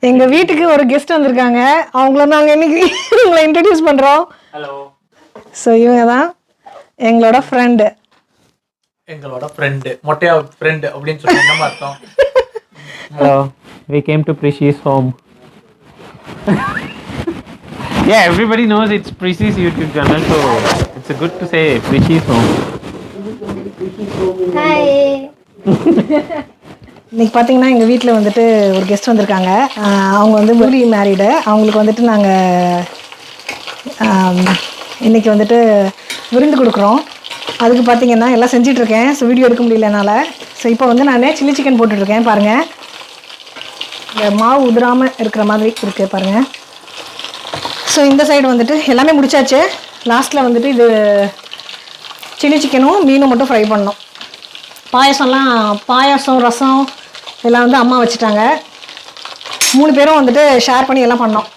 எங்க வீட்டுக்கு ஒரு கெஸ்ட் வந்திருக்காங்க. அவங்கள நாங்க இன்னைக்கு உங்களை இன்ட்ரோடியூஸ் பண்றோம். ஹலோ. ஸோ இவங்க தான் எங்களோட ஃப்ரெண்டு. மொட்டையா ஃப்ரெண்ட் அப்படின்னு சொல்லி என்ன அர்த்தம்? Hello, we came to Prishi's home. Yeah, everybody knows it's Prishi's YouTube channel, so it's good to say Prishi's home. Hi. இன்னைக்கு பார்த்தீங்கன்னா எங்கள் வீட்டில் வந்துட்டு ஒரு கெஸ்ட் வந்திருக்காங்க. அவங்க வந்து நewly மேரீடு. அவங்களுக்கு வந்துட்டு நாங்கள் இன்றைக்கி வந்துட்டு விருந்து கொடுக்குறோம். அதுக்கு பார்த்தீங்கன்னா எல்லாம் செஞ்சிட்ருக்கேன். ஸோ வீடியோ எடுக்க முடியல என்னால். ஸோ இப்போ வந்து நான் சில்லி சிக்கன் போட்டுட்ருக்கேன். பாருங்கள், இந்த மாவு உதிராமல் இருக்கிற மாதிரி இருக்குது பாருங்கள். ஸோ இந்த சைடு வந்துட்டு எல்லாமே முடிச்சாச்சு. லாஸ்ட்டில் வந்துட்டு இது சில்லி சிக்கனும் மீனும் மட்டும் ஃப்ரை பண்ணோம். பாயாசம் ரசம் எல்லாம் வந்து அம்மா வச்சுட்டாங்க. 3 பேரும் வந்துட்டு ஷேர் பண்ணி எல்லாம் பண்ணோம்.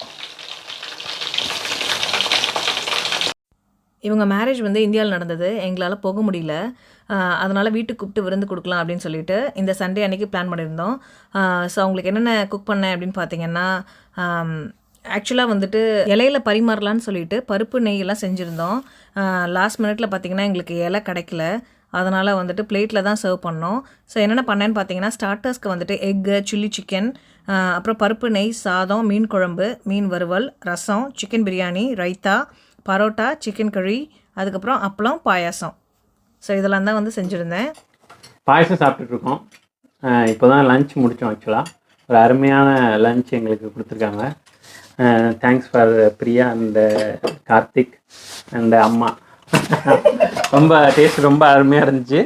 இவங்க மேரேஜ் வந்து இந்தியாவில் நடந்தது. எங்களால் போக முடியல. அதனால் வீட்டுக்கு கூப்பிட்டு விருந்து கொடுக்கலாம் அப்படின்னு சொல்லிட்டு இந்த சண்டே அன்றைக்கி பிளான் பண்ணியிருந்தோம். ஸோ அவங்களுக்கு என்னென்ன குக் பண்ணேன் அப்படின்னு பார்த்தீங்கன்னா, ஆக்சுவலாக வந்துட்டு இலையில் பரிமாறலான்னு சொல்லிட்டு பருப்பு நெய்யெல்லாம் செஞ்சுருந்தோம். லாஸ்ட் மினிட்ல பார்த்திங்கன்னா எங்களுக்கு இலை கிடைக்கல. அதனால் வந்துட்டு பிளேட்டில் தான் சர்வ் பண்ணோம். ஸோ என்னென்ன பண்ணேன்னு பார்த்தீங்கன்னா, ஸ்டார்டர்ஸ்க்கு வந்துட்டு எக்கு, சில்லி சிக்கன், அப்புறம் பருப்பு நெய், சாதம், மீன் குழம்பு, மீன் வறுவல், ரசம், சிக்கன் பிரியாணி, ரைத்தா, பரோட்டா, சிக்கன் கறி, அதுக்கப்புறம் அப்பளம், பாயாசம். ஸோ இதெல்லாம் தான் வந்து செஞ்சுருந்தேன். பாயசம் சாப்பிட்டுட்ருக்கோம். இப்போ தான் லஞ்ச் முடித்தோம். ஆக்சுவலாக ஒரு அருமையான லஞ்ச் எங்களுக்கு கொடுத்துருக்காங்க. Thanks for Priya and Karthik and அம்மா. ரொம்ப டேஸ்ட் ரொம்ப அருமையாக இருந்துச்சு.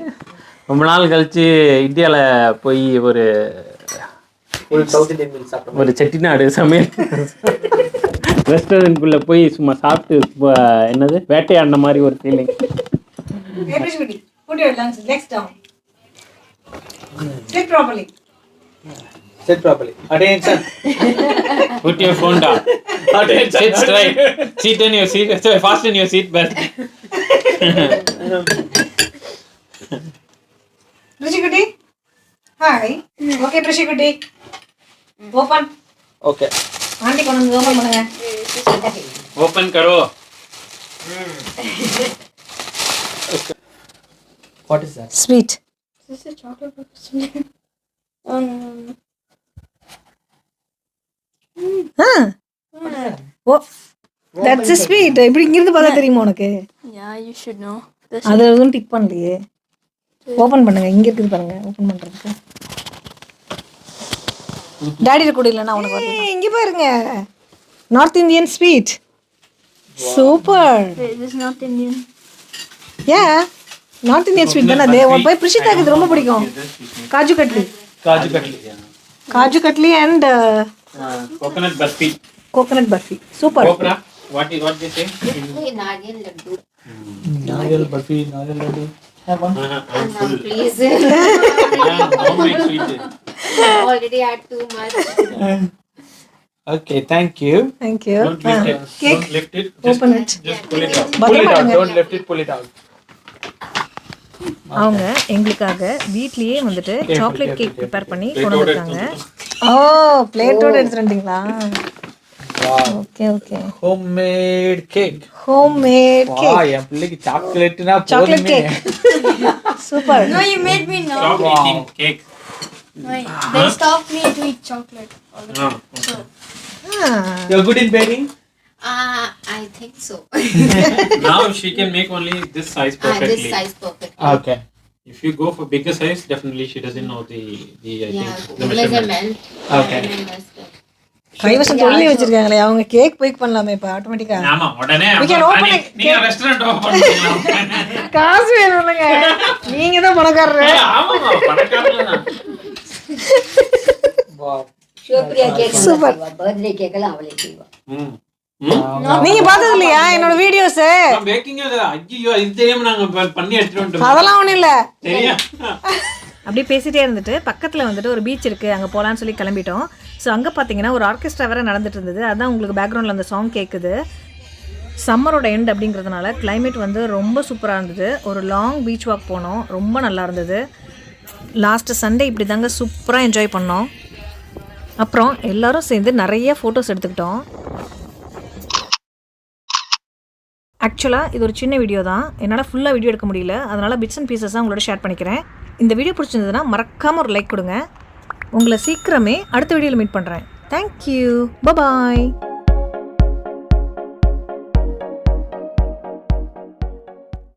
ரொம்ப நாள் கழித்து இந்தியாவில் போய் ஒரு சவுத் இந்தியன் மீல் சாப்பிட்டோம். ஒரு செட்டிநாடு சமையல் ரெஸ்டாரண்ட்குள்ளே போய் சும்மா சாப்பிட்டு என்னது வேட்டையாடின மாதிரி ஒரு feeling. Sit properly. Attention. Put your phone down. Attention. Sit straight. Sit in your seat. Fasten your seat belt. Prishi Kutti. Hi. Okay, Prishi Kutti. Open. Okay. Auntie kondu open பண்ணுங்க. Open karo. What is that? Sweet. This is chocolate pepper. Oh no. Oh, that's sweet. இப்படி இங்கிருந்து பார்த்தா தெரியுமா உனக்கு? Yeah, you should know. அது எதுவும் tick பண்ணலையே. Open பண்ணுங்க. இங்கே இருக்குது பாருங்க. ஓப்பன் பண்ணுறதுக்கு டாடியில் கூட இல்லைன்னா உனக்கு வரல. இங்கே பாருங்க, north Indian sweet. Super. Wait, this is not Indian. A north Indian sweet தானே அது. போய் பிரிஷிதாக்கு இது ரொம்ப பிடிக்கும். Kaju katli. Kaju katli and coconut burfi. Coconut barfi. Super. Opera, what they say? Nariyal laddu. Nariyal burfi, nariyal laddu. Have one. I'm full. Please. Don't make sweet. Already had too much. Okay, thank you. Thank you. Don't lift it. Cake. Don't lift it. Just, Open it. just pull it out. Butter Pull it out. பண்ணுங்க. Don't lift it. Pull it out. அவங்க எங்களுக்காக வீட்லேயே வந்துட்டு chocolate cake prepare பண்ணி கொண்டு வந்திருக்காங்க. Oh, பிளேட்டோட எடுத்துட்டீங்களா? Okay okay. Homemade cake. Homemade Wow, cake. என் பிள்ளைக்கு சாக்லேட்னா chocolate cake. Super. No, you made me know. Chocolate eating cake. No, they stopped me to eat chocolate all the time. So, You're good in baking? I think so. Now she can make only this size perfectly. This size perfect. Okay. If you go for bigger size, definitely she doesn't know the I Yeah, think the measurement. measurement. Okay. கைவசம் சொல்லி வச்சிருக்காங்களே அவங்க. Cake bake பண்ணலாமே இப்ப ஆட்டோமேட்டிக்கா. ஆமா, உடனே We can open it. நீங்க restaurant open பண்ணலாம். காசு வேணும்லங்க. நீங்க தான் பணக்காரரு. ஆமாமா, பணக்காரங்க தான். வாவ். ஷோப்ரியா கேக் சூப்பர். பர்த்டே கேக் எல்லாம் அவளே செய்வா. நீங்க பார்த்தது இல்லையா என்னோட வீடியோஸ்? நான் பேக்கிங் ஐயோ இது தெரியாம நாங்க பண்ணி எடுத்துட்டு வந்துட்டோம். அதெல்லாம் ஒண்ணும் இல்ல. சரியா? அப்படியே பேசிகிட்டே இருந்துட்டு பக்கத்தில் வந்துட்டு ஒரு பீச் இருக்குது, அங்கே போகலான்னு சொல்லி கிளம்பிட்டோம். ஸோ அங்கே பார்த்தீங்கன்னா ஒரு ஆர்கெஸ்ட்ரா வேறு நடந்துட்டு இருந்தது. அதான் உங்களுக்கு பேக்ரவுண்டில் அந்த சாங் கேட்குது. சம்மரோட எண்ட் அப்படிங்கிறதுனால கிளைமேட் வந்து ரொம்ப சூப்பராக இருந்தது. ஒரு லாங் பீச் வாக் போனோம், ரொம்ப நல்லா இருந்தது. லாஸ்ட்டு சண்டே இப்படி தாங்க சூப்பராக என்ஜாய் பண்ணோம். அப்புறம் எல்லாரும் சேர்ந்து நிறைய ஃபோட்டோஸ் எடுத்துக்கிட்டோம். ஆக்சுவலாக இது ஒரு சின்ன வீடியோ தான், என்னால் ஃபுல்லாக வீடியோ எடுக்க முடியல, அதனால் பிட்ஸ் அண்ட் பீசஸாக உங்களோட ஷேர் பண்ணிக்கிறேன். இந்த வீடியோ பிடிச்சிருந்ததுன்னா மறக்காமல் ஒரு லைக் கொடுங்க. உங்களை சீக்கிரமே அடுத்த வீடியோவில் மீட் பண்ணுறேன். தேங்க்யூ, பாய்.